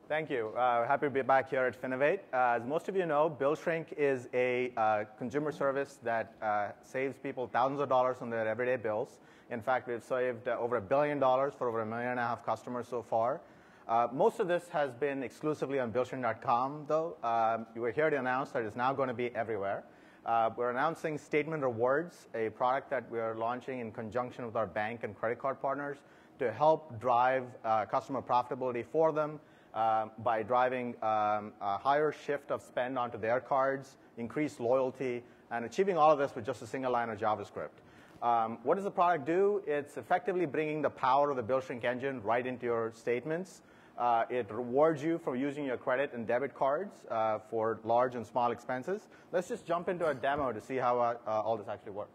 Thank you. Happy to be back here at Finovate. As most of you know, BillShrink is a consumer service that saves people thousands of dollars on their everyday bills. In fact, we've saved over $1 billion for over 1.5 million customers so far. Most of this has been exclusively on BillShrink.com, though. We're here to announce that it's now going to be everywhere. We're announcing Statement Rewards, a product that we are launching in conjunction with our bank and credit card partners to help drive customer profitability for them by driving a higher shift of spend onto their cards, increased loyalty, and achieving all of this with just a single line of JavaScript. What does the product do? It's effectively bringing the power of the BillShrink engine right into your statements. It rewards you for using your credit and debit cards for large and small expenses. Let's just jump into a demo to see how all this actually works.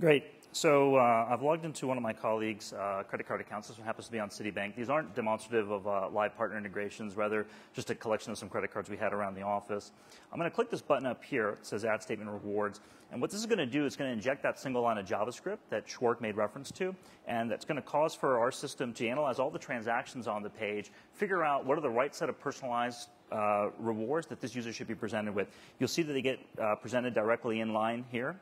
Great. So I've logged into one of my colleagues' credit card accounts. This one happens to be on Citibank. These aren't demonstrative of live partner integrations, rather just a collection of some credit cards we had around the office. I'm going to click this button up here. It says Add Statement Rewards. And what this is going to do is going to inject that single line of JavaScript that Schwartz made reference to. And that's going to cause for our system to analyze all the transactions on the page, figure out what are the right set of personalized rewards that this user should be presented with. You'll see that they get presented directly in line here.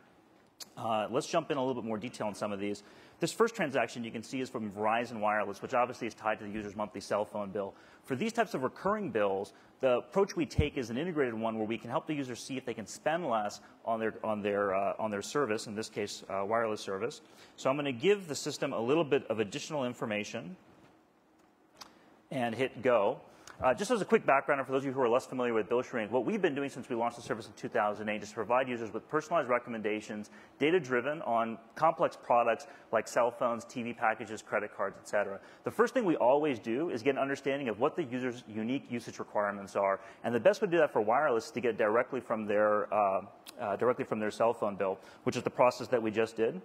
Let's jump in a little bit more detail on some of these. This first transaction you can see is from Verizon Wireless, which obviously is tied to the user's monthly cell phone bill. For these types of recurring bills, the approach we take is an integrated one where we can help the user see if they can spend less on their service, in this case, wireless service. So I'm going to give the system a little bit of additional information and hit go. Just as a quick background, and for those of you who are less familiar with BillShrink, what we've been doing since we launched the service in 2008 is to provide users with personalized recommendations, data-driven on complex products like cell phones, TV packages, credit cards, et cetera. The first thing we always do is get an understanding of what the user's unique usage requirements are. And the best way to do that for wireless is to get directly from their cell phone bill, which is the process that we just did.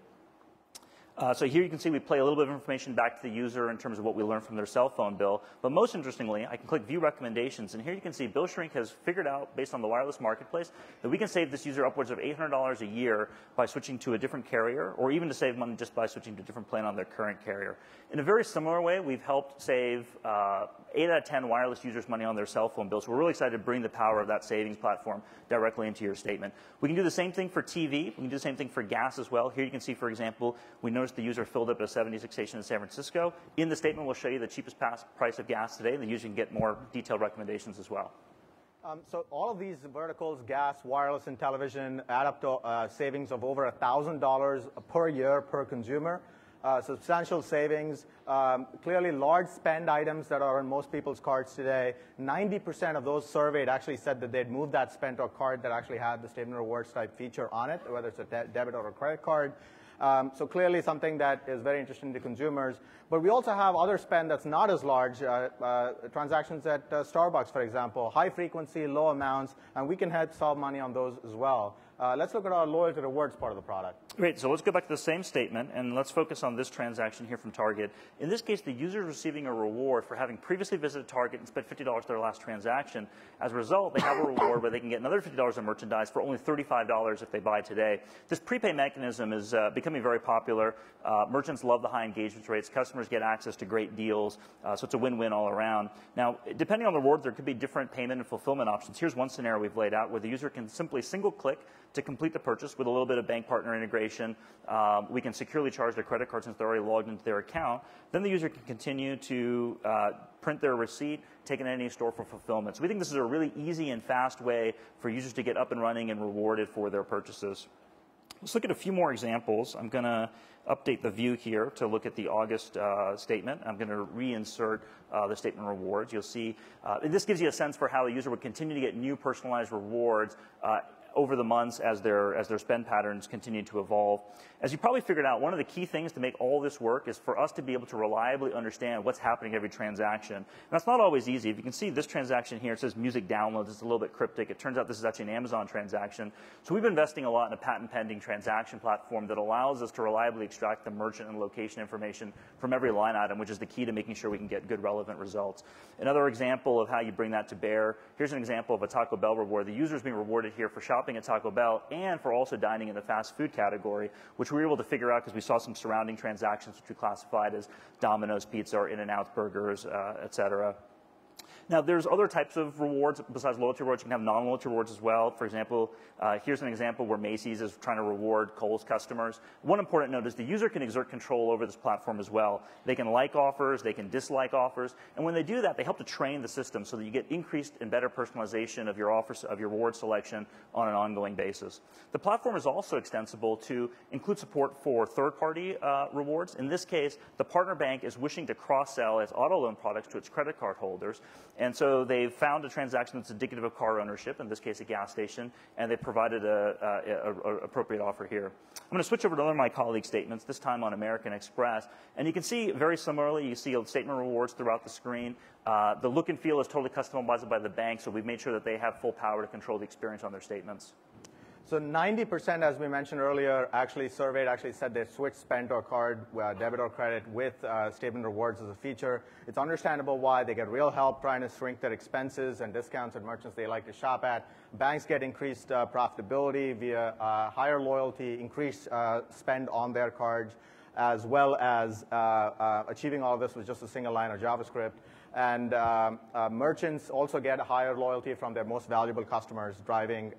So here you can see we play a little bit of information back to the user in terms of what we learned from their cell phone bill. But most interestingly, I can click View Recommendations. And here you can see BillShrink has figured out, based on the wireless marketplace, that we can save this user upwards of $800 a year by switching to a different carrier, or even to save money just by switching to a different plan on their current carrier. In a very similar way, we've helped save 8 out of 10 wireless users money on their cell phone bills. So we're really excited to bring the power of that savings platform directly into your statement. We can do the same thing for TV. We can do the same thing for gas as well. Here you can see, for example, we noticed the user filled up at a 76 station in San Francisco. In the statement, we'll show you the cheapest price of gas today, and the user can get more detailed recommendations as well. So all of these verticals, gas, wireless, and television, add up to savings of over $1,000 per year per consumer. Substantial savings, clearly large spend items that are on most people's cards today. 90% of those surveyed actually said that they'd move that spend to a card that actually had the Statement Rewards type feature on it, whether it's a debit or a credit card. So clearly something that is very interesting to consumers. But we also have other spend that's not as large, transactions at Starbucks, for example, high frequency, low amounts, and we can help solve money on those as well. Let's look at our loyalty rewards part of the product. Great. So let's go back to the same statement, and let's focus on this transaction here from Target. In this case, the user is receiving a reward for having previously visited Target and spent $50 their last transaction. As a result, they have a reward where they can get another $50 of merchandise for only $35 if they buy today. This prepay mechanism is becoming very popular. Merchants love the high engagement rates. Customers get access to great deals, so it's a win-win all around. Now, depending on the reward, there could be different payment and fulfillment options. Here's one scenario we've laid out where the user can simply single-click to complete the purchase with a little bit of bank partner integration. We can securely charge their credit card since they're already logged into their account. Then the user can continue to print their receipt, take it in any store for fulfillment. So we think this is a really easy and fast way for users to get up and running and rewarded for their purchases. Let's look at a few more examples. I'm going to update the view here to look at the August statement. I'm going to reinsert the statement rewards. You'll see, and this gives you a sense for how the user would continue to get new personalized rewards over the months as their spend patterns continue to evolve. As you probably figured out, one of the key things to make all this work is for us to be able to reliably understand what's happening every transaction. And that's not always easy. If you can see this transaction here, it says music downloads. It's a little bit cryptic. It turns out this is actually an Amazon transaction. So we've been investing a lot in a patent-pending transaction platform that allows us to reliably extract the merchant and location information from every line item, which is the key to making sure we can get good, relevant results. Another example of how you bring that to bear, here's an example of a Taco Bell reward. The user is being rewarded here for shopping at Taco Bell and for also dining in the fast food category, which we were able to figure out because we saw some surrounding transactions which we classified as Domino's Pizza or In-N-Out Burgers, et cetera. Now, there's other types of rewards besides loyalty rewards. You can have non-loyalty rewards as well. For example, here's an example where Macy's is trying to reward Kohl's customers. One important note is the user can exert control over this platform as well. They can like offers, they can dislike offers, and when they do that, they help to train the system so that you get increased and better personalization of your offers, of your reward selection on an ongoing basis. The platform is also extensible to include support for third-party rewards. In this case, the partner bank is wishing to cross-sell its auto loan products to its credit card holders. And so they've found a transaction that's indicative of car ownership, in this case a gas station, and they provided an appropriate offer here. I'm going to switch over to one of my colleagues' statements, this time on American Express. And you can see very similarly, you see statement rewards throughout the screen. The look and feel is totally customizable by the bank, so we've made sure that they have full power to control the experience on their statements. So 90%, as we mentioned earlier, surveyed said they switched spend or card, debit or credit with statement rewards as a feature. It's understandable why. They get real help trying to shrink their expenses and discounts at merchants they like to shop at. Banks get increased profitability via higher loyalty, increased spend on their cards, as well as achieving all of this with just a single line of JavaScript. And merchants also get higher loyalty from their most valuable customers, driving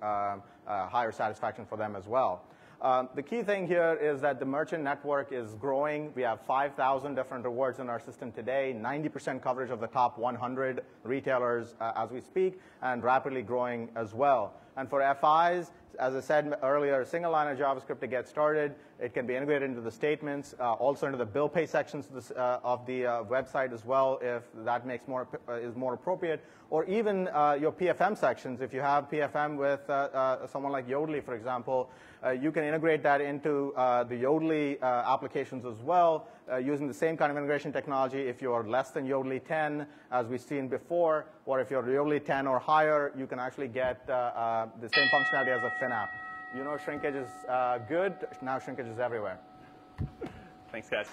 higher satisfaction for them as well. The key thing here is that the merchant network is growing. We have 5,000 different rewards in our system today, 90% coverage of the top 100 retailers as we speak, and rapidly growing as well. And for FIs, as I said earlier, a single line of JavaScript to get started. It can be integrated into the statements, also into the bill pay sections of the website as well, if that is more appropriate, or even your PFM sections. If you have PFM with someone like Yodlee, for example, you can integrate that into the Yodlee applications as well, using the same kind of integration technology. If you're less than Yodlee 10, as we've seen before, or if you're Yodlee 10 or higher, you can actually get the same functionality as a FinApp. You know shrinkage is good. Now shrinkage is everywhere. Thanks, guys.